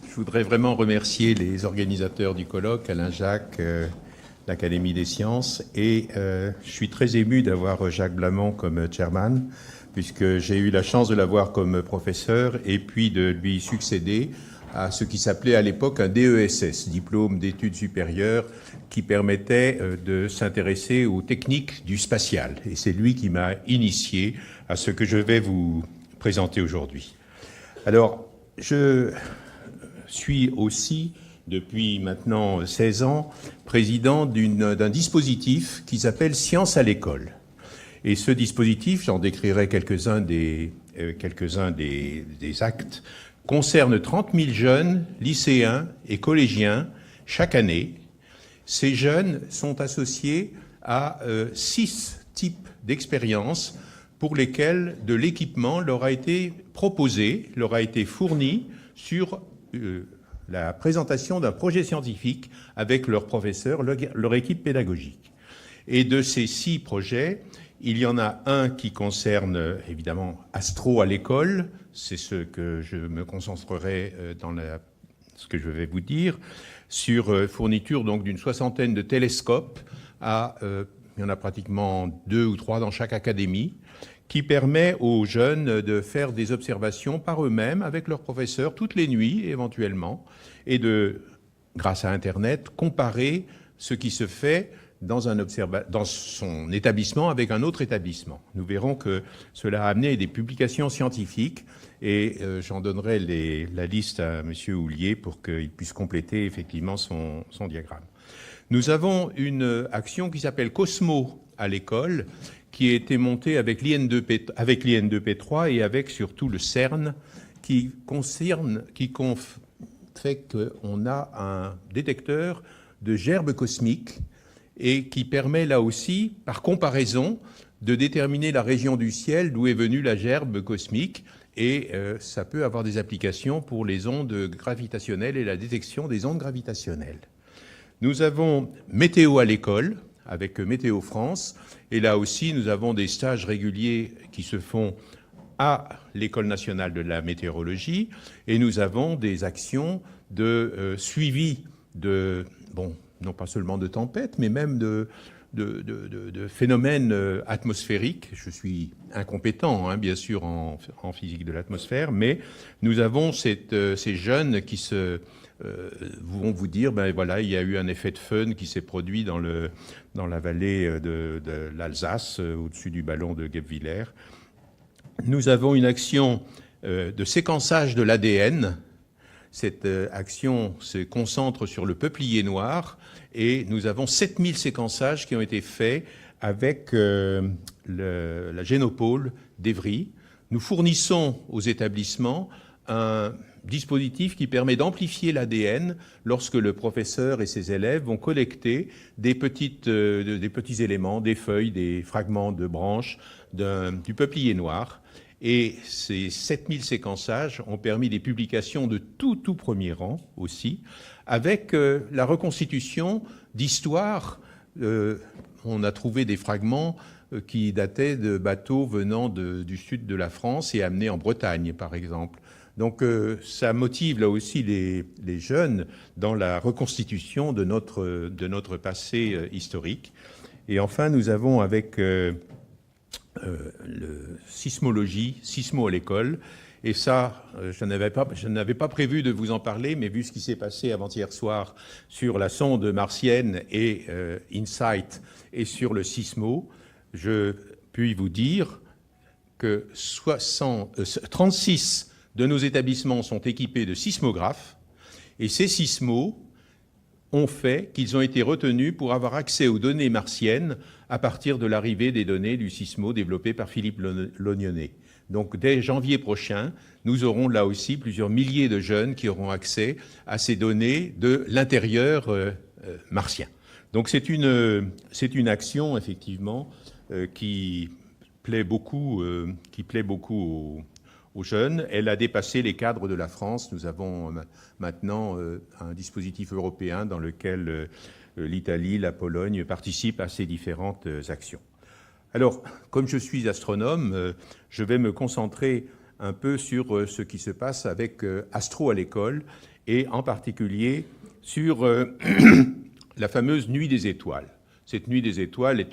Je voudrais vraiment remercier les organisateurs du colloque, Alain Jacques, l'Académie des sciences, et je suis très ému d'avoir Jacques Blamont comme chairman, puisque j'ai eu la chance de l'avoir comme professeur et puis de lui succéder à ce qui s'appelait à l'époque un DESS, diplôme d'études supérieures, qui permettait de s'intéresser aux techniques du spatial. Et c'est lui qui m'a initié à ce que je vais vous présenter aujourd'hui. Alors, je suis aussi, depuis maintenant 16 ans, président d'un dispositif qui s'appelle Science à l'école. Et ce dispositif, j'en décrirai quelques-uns des actes, concerne 30 000 jeunes, lycéens et collégiens chaque année. Ces jeunes sont associés à 6 types d'expériences pour lesquelles de l'équipement leur a été proposé, leur a été fourni sur la présentation d'un projet scientifique avec leur professeur, leur équipe pédagogique. Et de ces 6 projets, il y en a un qui concerne évidemment Astro à l'école, c'est ce que je me concentrerai dans ce que je vais vous dire, sur fourniture donc d'une 60aine de télescopes, il y en a pratiquement 2 ou 3 dans chaque académie, qui permet aux jeunes de faire des observations par eux-mêmes avec leurs professeurs toutes les nuits éventuellement, et de, grâce à Internet, comparer ce qui se fait dans son établissement avec un autre établissement. Nous verrons que cela a amené des publications scientifiques et j'en donnerai la liste à M. Houllier pour qu'il puisse compléter effectivement son diagramme. Nous avons une action qui s'appelle Cosmo à l'école, qui a été montée avec l'IN2P3 et avec surtout le CERN, qui fait qu'on a un détecteur de gerbes cosmiques et qui permet là aussi, par comparaison, de déterminer la région du ciel d'où est venue la gerbe cosmique. Et ça peut avoir des applications pour les ondes gravitationnelles et la détection des ondes gravitationnelles. Nous avons Météo à l'école, avec Météo France. Et là aussi, nous avons des stages réguliers qui se font à l'École nationale de la météorologie. Et nous avons des actions de suivi non pas seulement de tempêtes, mais même de phénomènes atmosphériques. Je suis incompétent, bien sûr, en physique de l'atmosphère, mais nous avons ces jeunes qui vont vous dire, voilà, il y a eu un effet de fun qui s'est produit dans la vallée de l'Alsace, au-dessus du ballon de Guebwiller. Nous avons une action de séquençage de l'ADN. Cette action se concentre sur le peuplier noir et nous avons 7000 séquençages qui ont été faits avec la Génopole d'Evry. Nous fournissons aux établissements un dispositif qui permet d'amplifier l'ADN lorsque le professeur et ses élèves vont collecter des petits éléments, des feuilles, des fragments de branches du peuplier noir. Et ces 7000 séquençages ont permis des publications de tout premier rang aussi, avec la reconstitution d'histoires. On a trouvé des fragments qui dataient de bateaux venant du sud de la France et amenés en Bretagne, par exemple. Donc ça motive là aussi les jeunes dans la reconstitution de notre passé historique. Et enfin, nous avons avec le sismologie, Sismo à l'école. Et ça, je n'avais pas prévu de vous en parler, mais vu ce qui s'est passé avant-hier soir sur la sonde martienne et InSight et sur le Sismo, je puis vous dire que 36 de nos établissements sont équipés de sismographes, et ces sismos ont fait qu'ils ont été retenus pour avoir accès aux données martiennes à partir de l'arrivée des données du Sismo développé par Philippe Lognonnet. Donc dès janvier prochain, nous aurons là aussi plusieurs milliers de jeunes qui auront accès à ces données de l'intérieur martien. Donc c'est une action effectivement qui plaît beaucoup aux jeunes. Elle a dépassé les cadres de la France. Nous avons maintenant un dispositif européen dans lequel l'Italie, la Pologne participent à ces différentes actions. Alors, comme je suis astronome, je vais me concentrer un peu sur ce qui se passe avec Astro à l'école, et en particulier sur la fameuse Nuit des étoiles. Cette Nuit des étoiles est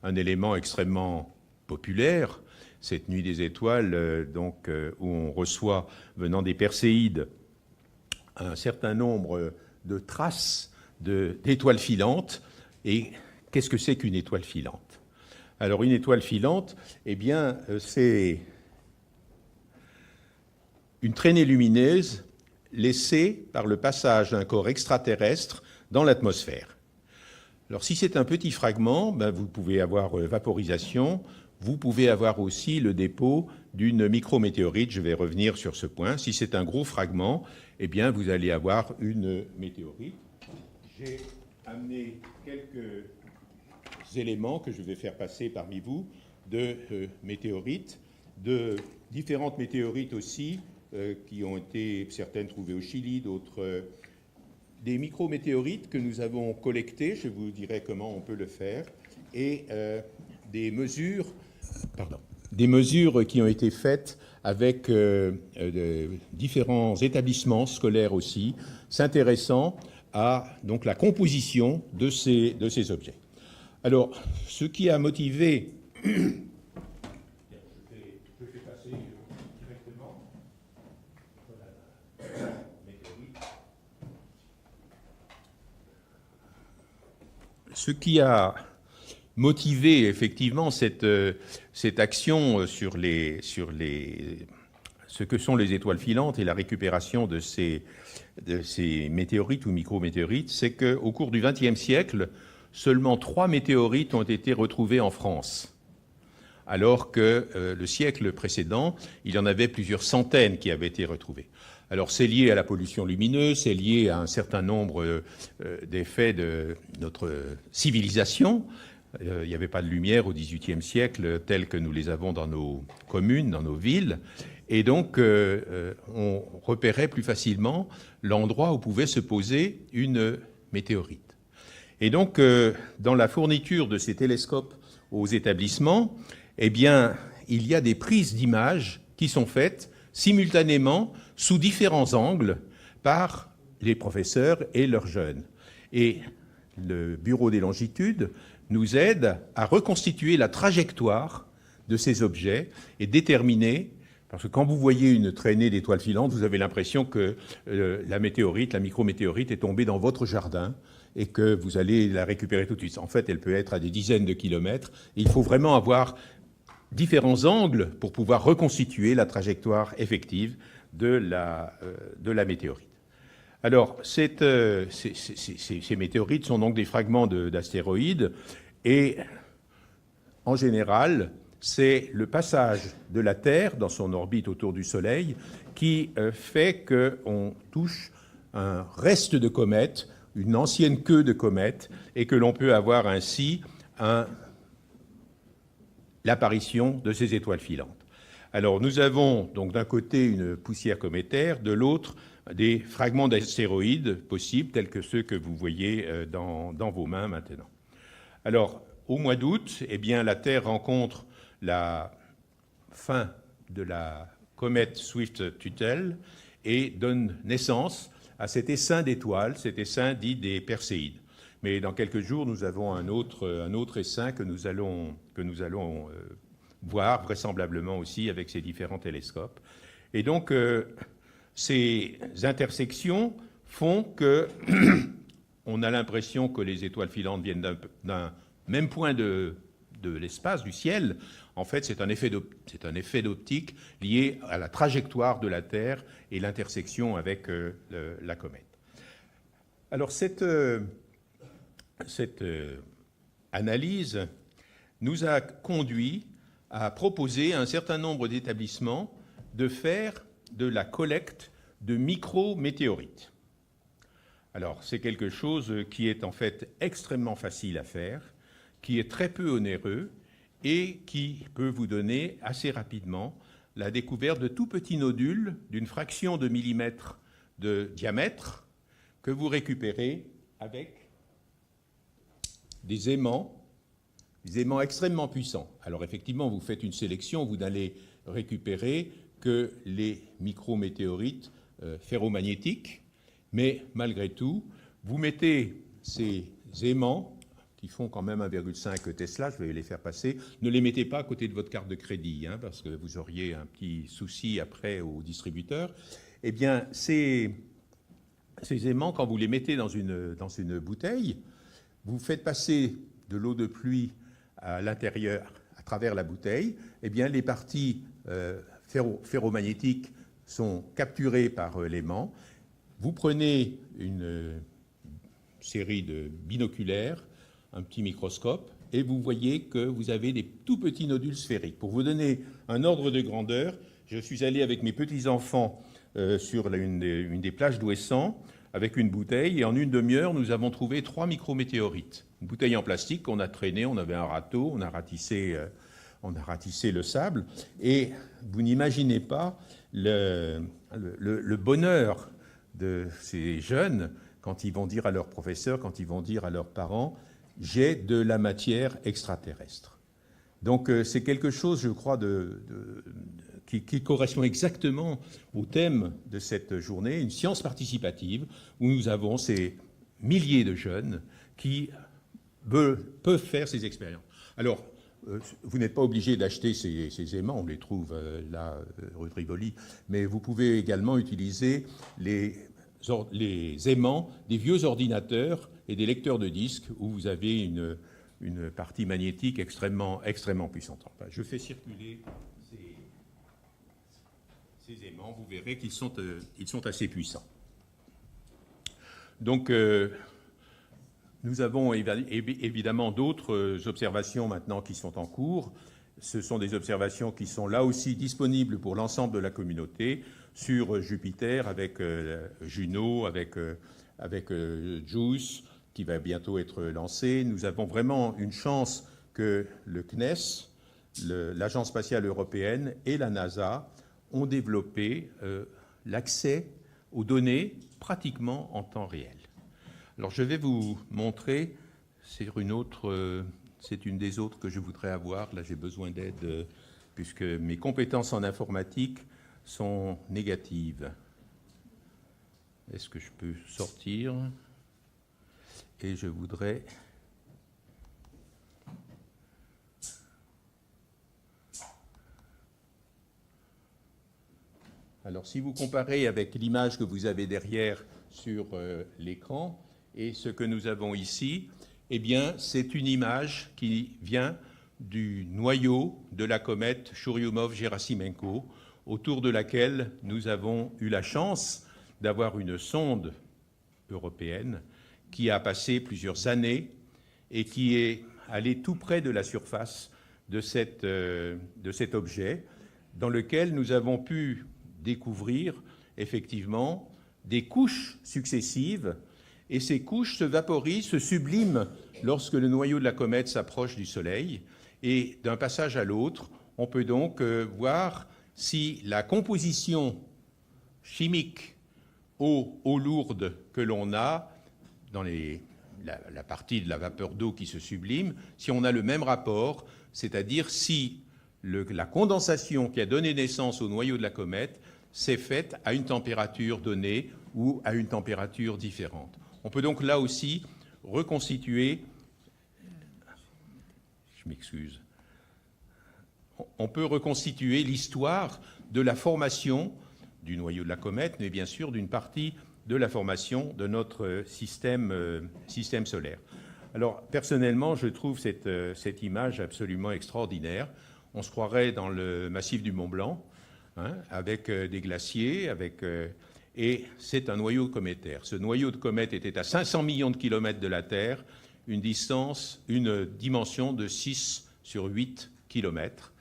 un élément extrêmement populaire. Cette Nuit des étoiles, où on reçoit, venant des Perséides, un certain nombre de traces d'étoiles filantes. Et qu'est-ce que c'est qu'une étoile filante? Alors, une étoile filante, eh bien, c'est une traînée lumineuse laissée par le passage d'un corps extraterrestre dans l'atmosphère. Alors, si c'est un petit fragment, vous pouvez avoir vaporisation, vous pouvez avoir aussi le dépôt d'une micrométéorite. Je vais revenir sur ce point. Si c'est un gros fragment, eh bien, vous allez avoir une météorite. J'ai amené quelques éléments que je vais faire passer parmi vous de météorites, de différentes météorites aussi, qui ont été certaines trouvées au Chili, d'autres des micrométéorites que nous avons collectées, je vous dirai comment on peut le faire, et des mesures qui ont été faites avec différents établissements scolaires aussi, s'intéressant à donc, la composition de ces objets. Alors, ce qui a motivé... Je fais passer directement la météorite. Ce qui a motivé effectivement cette action sur ce que sont les étoiles filantes et la récupération de ces météorites ou micrométéorites, c'est qu'au cours du XXe siècle, seulement 3 météorites ont été retrouvées en France, alors que le siècle précédent, il y en avait plusieurs centaines qui avaient été retrouvées. Alors c'est lié à la pollution lumineuse, c'est lié à un certain nombre d'effets de notre civilisation. Il n'y avait pas de lumière au XVIIIe siècle telle que nous les avons dans nos communes, dans nos villes. Et donc, on repérait plus facilement l'endroit où pouvait se poser une météorite. Et donc, dans la fourniture de ces télescopes aux établissements, eh bien, il y a des prises d'images qui sont faites simultanément sous différents angles par les professeurs et leurs jeunes. Et le Bureau des longitudes nous aide à reconstituer la trajectoire de ces objets et déterminer, parce que quand vous voyez une traînée d'étoiles filantes, vous avez l'impression que la météorite, la micrométéorite est tombée dans votre jardin et que vous allez la récupérer tout de suite. En fait, elle peut être à des dizaines de kilomètres. Et il faut vraiment avoir différents angles pour pouvoir reconstituer la trajectoire effective de la météorite. Alors, ces météorites sont donc des fragments d'astéroïdes et, en général, c'est le passage de la Terre dans son orbite autour du Soleil qui fait qu'on touche un reste de comète, une ancienne queue de comète, et que l'on peut avoir ainsi l'apparition de ces étoiles filantes. Alors, nous avons donc d'un côté une poussière cométaire, de l'autre des fragments d'astéroïdes possibles, tels que ceux que vous voyez dans vos mains maintenant. Alors, au mois d'août, eh bien, la Terre rencontre la fin de la comète Swift-Tuttle et donne naissance à cet essaim d'étoiles, cet essaim dit des Perséides. Mais dans quelques jours, nous avons un autre essaim que nous allons voir vraisemblablement aussi avec ces différents télescopes. Et donc, ces intersections font que on a l'impression que les étoiles filantes viennent d'un même point de l'espace, du ciel. En fait, c'est un effet d'optique lié à la trajectoire de la Terre et l'intersection avec la comète. Alors, cette analyse nous a conduit à proposer à un certain nombre d'établissements de faire de la collecte de micrométéorites. Alors, c'est quelque chose qui est en fait extrêmement facile à faire, qui est très peu onéreux et qui peut vous donner assez rapidement la découverte de tout petits nodules d'une fraction de millimètre de diamètre que vous récupérez avec des aimants extrêmement puissants. Alors effectivement, vous faites une sélection, vous n'allez récupérer que les micrométéorites ferromagnétiques, mais malgré tout, vous mettez ces aimants qui font quand même 1,5 Tesla, je vais les faire passer. Ne les mettez pas à côté de votre carte de crédit, hein, parce que vous auriez un petit souci après au distributeur. Eh bien, ces aimants, quand vous les mettez dans une bouteille, vous faites passer de l'eau de pluie à l'intérieur, à travers la bouteille, eh bien, les parties ferromagnétiques sont capturées par l'aimant. Vous prenez une série de binoculaires, un petit microscope, et vous voyez que vous avez des tout petits nodules sphériques. Pour vous donner un ordre de grandeur, je suis allé avec mes petits-enfants sur une des plages d'Ouessant avec une bouteille, et en une demi-heure, nous avons trouvé 3 micrométéorites. Une bouteille en plastique qu'on a traînée, on avait un râteau, on a ratissé le sable, et vous n'imaginez pas le bonheur de ces jeunes quand ils vont dire à leurs professeurs, quand ils vont dire à leurs parents « j'ai de la matière extraterrestre ». Donc c'est quelque chose, je crois, qui correspond exactement au thème de cette journée, une science participative, où nous avons ces milliers de jeunes qui peuvent faire ces expériences. Alors, vous n'êtes pas obligé d'acheter ces aimants, on les trouve là, rue de Rivoli, mais vous pouvez également utiliser les aimants des vieux ordinateurs et des lecteurs de disques où vous avez une partie magnétique extrêmement puissante. Enfin, je fais circuler ces aimants, vous verrez qu'ils sont assez puissants. Donc, nous avons évidemment d'autres observations maintenant qui sont en cours. Ce sont des observations qui sont là aussi disponibles pour l'ensemble de la communauté sur Jupiter avec Juno, avec JUICE, qui va bientôt être lancé. Nous avons vraiment une chance que le CNES, l'Agence spatiale européenne et la NASA ont développé l'accès aux données pratiquement en temps réel. Alors je vais vous montrer, c'est une des autres que je voudrais avoir. Là j'ai besoin d'aide puisque mes compétences en informatique sont négatives. Est-ce que je peux sortir ? Et je voudrais... Alors, si vous comparez avec l'image que vous avez derrière sur l'écran et ce que nous avons ici, eh bien, c'est une image qui vient du noyau de la comète Churyumov-Gerasimenko, autour de laquelle nous avons eu la chance d'avoir une sonde européenne qui a passé plusieurs années et qui est allée tout près de la surface de cet objet, dans lequel nous avons pu découvrir effectivement des couches successives, et ces couches se vaporisent, se subliment lorsque le noyau de la comète s'approche du Soleil, et d'un passage à l'autre, on peut donc voir si la composition chimique eau lourde que l'on a dans la partie de la vapeur d'eau qui se sublime, si on a le même rapport, c'est-à-dire si la condensation qui a donné naissance au noyau de la comète s'est faite à une température donnée ou à une température différente. On peut donc là aussi reconstituer... Je m'excuse. On peut reconstituer l'histoire de la formation du noyau de la comète, mais bien sûr d'une partie de la formation de notre système solaire. Alors, personnellement, je trouve cette image absolument extraordinaire. On se croirait dans le massif du Mont-Blanc, hein, avec des glaciers, et c'est un noyau cométaire. Ce noyau de comète était à 500 millions de kilomètres de la Terre, une dimension de 6 sur 8 kilomètres.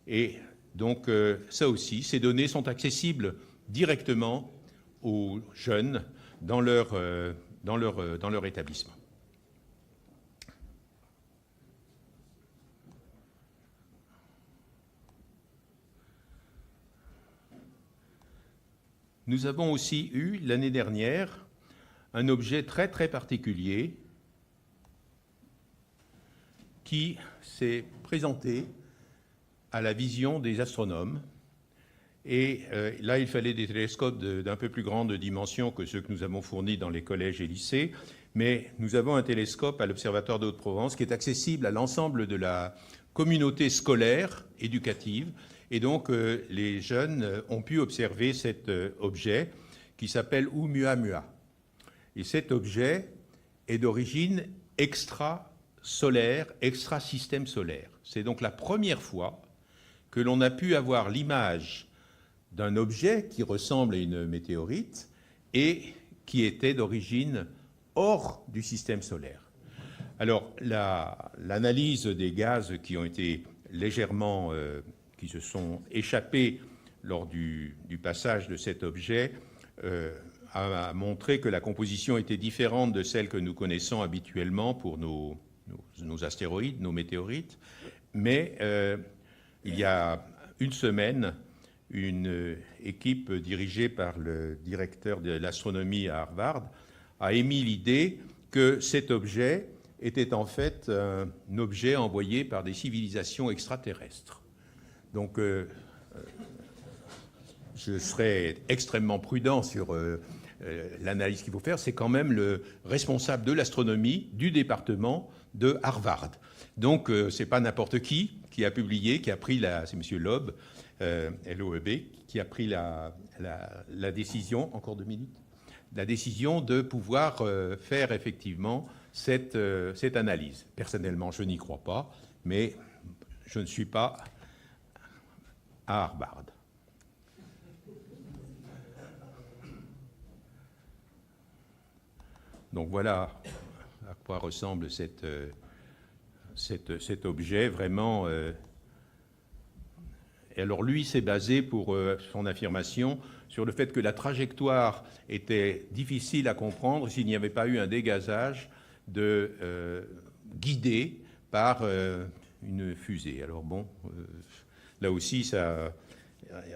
Et donc, ça aussi, ces données sont accessibles directement aux jeunes dans leur établissement. Nous avons aussi eu, l'année dernière, un objet très très particulier qui s'est présenté à la vision des astronomes Et là, il fallait des télescopes d'un peu plus grande dimension que ceux que nous avons fournis dans les collèges et lycées. Mais nous avons un télescope à l'Observatoire de Haute-Provence qui est accessible à l'ensemble de la communauté scolaire, éducative. Et donc, les jeunes ont pu observer cet objet qui s'appelle Oumuamua. Et cet objet est d'origine extrasolaire, extra-système solaire. C'est donc la première fois que l'on a pu avoir l'image d'un objet qui ressemble à une météorite et qui était d'origine hors du système solaire. Alors, l'analyse des gaz qui ont été légèrement, qui se sont échappés lors du passage de cet objet a montré que la composition était différente de celle que nous connaissons habituellement pour nos astéroïdes, nos météorites. Mais il y a une semaine, une équipe dirigée par le directeur de l'astronomie à Harvard a émis l'idée que cet objet était en fait un objet envoyé par des civilisations extraterrestres. Donc, je serai extrêmement prudent sur l'analyse qu'il faut faire. C'est quand même le responsable de l'astronomie du département de Harvard. Donc, ce n'est pas n'importe qui a publié, qui a pris c'est M. Loeb, L-O-E-B, qui a pris la décision, encore 2 minutes, la décision de pouvoir faire effectivement cette analyse. Personnellement, je n'y crois pas, mais je ne suis pas à Harvard. Donc voilà à quoi ressemble cet objet, vraiment. Et alors lui s'est basé pour son affirmation sur le fait que la trajectoire était difficile à comprendre s'il n'y avait pas eu un dégazage guidé par une fusée. Alors bon, là aussi, ça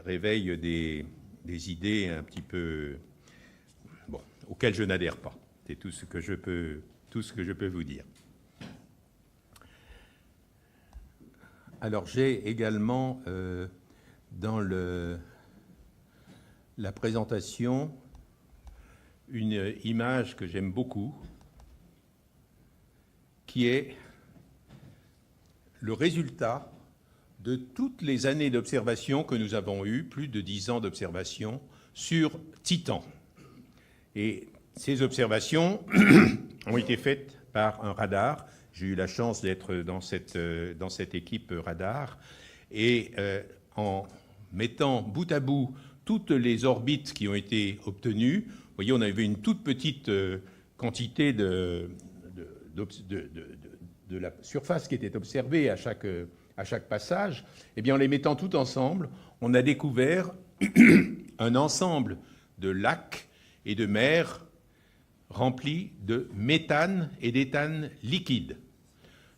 réveille des idées un petit peu auxquelles je n'adhère pas. C'est tout ce que je peux vous dire. Alors j'ai également dans la présentation une image que j'aime beaucoup, qui est le résultat de toutes les années d'observation que nous avons eues, plus de 10 ans d'observation sur Titan. Et ces observations ont été faites par un radar. J'ai eu la chance d'être dans cette équipe radar. Et en mettant bout à bout toutes les orbites qui ont été obtenues, vous voyez, on avait une toute petite quantité de la surface qui était observée à chaque passage. Eh bien, en les mettant toutes ensemble, on a découvert un ensemble de lacs et de mers remplis de méthane et d'éthane liquide.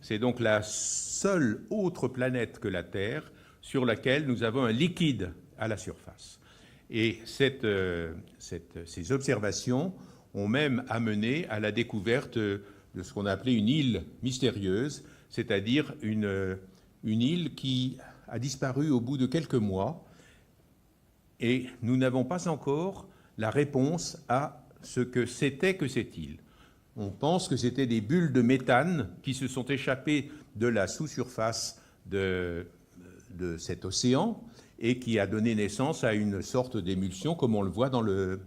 C'est donc la seule autre planète que la Terre sur laquelle nous avons un liquide à la surface. Et ces observations ont même amené à la découverte de ce qu'on a appelé une île mystérieuse, c'est-à-dire une île qui a disparu au bout de quelques mois, et nous n'avons pas encore la réponse à ce que c'était que cette île. On pense que c'était des bulles de méthane qui se sont échappées de la sous-surface de cet océan et qui a donné naissance à une sorte d'émulsion comme on le voit dans le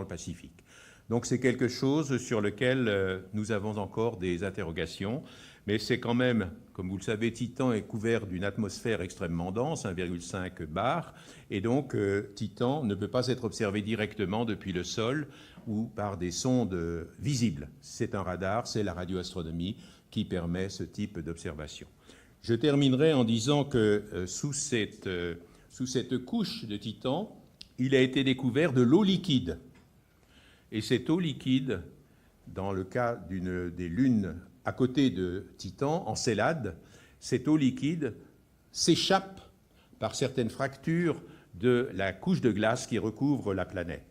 Pacifique. Donc c'est quelque chose sur lequel nous avons encore des interrogations, mais c'est quand même, comme vous le savez, Titan est couvert d'une atmosphère extrêmement dense, 1,5 bar, et donc Titan ne peut pas être observé directement depuis le sol ou par des sondes visibles. C'est un radar, c'est la radioastronomie qui permet ce type d'observation. Je terminerai en disant que sous cette couche de Titan, il a été découvert de l'eau liquide. Et cette eau liquide, dans le cas des lunes à côté de Titan, Encélade, cette eau liquide s'échappe par certaines fractures de la couche de glace qui recouvre la planète.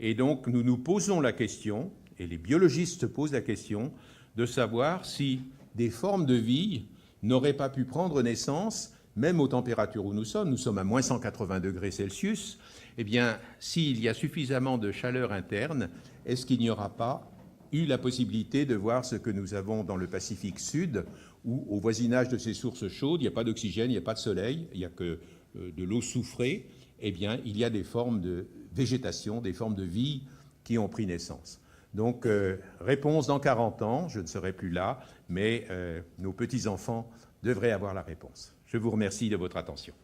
Et donc nous nous posons la question, et les biologistes se posent la question, de savoir si des formes de vie n'auraient pas pu prendre naissance même aux températures où nous sommes à moins 180 degrés Celsius, eh bien, s'il y a suffisamment de chaleur interne, est-ce qu'il n'y aura pas eu la possibilité de voir ce que nous avons dans le Pacifique Sud, où, au voisinage de ces sources chaudes, il n'y a pas d'oxygène, il n'y a pas de soleil, il n'y a que de l'eau soufrée, eh bien, il y a des formes de végétation, des formes de vie qui ont pris naissance. Donc, réponse dans 40 ans, je ne serai plus là, mais nos petits-enfants devraient avoir la réponse. Je vous remercie de votre attention.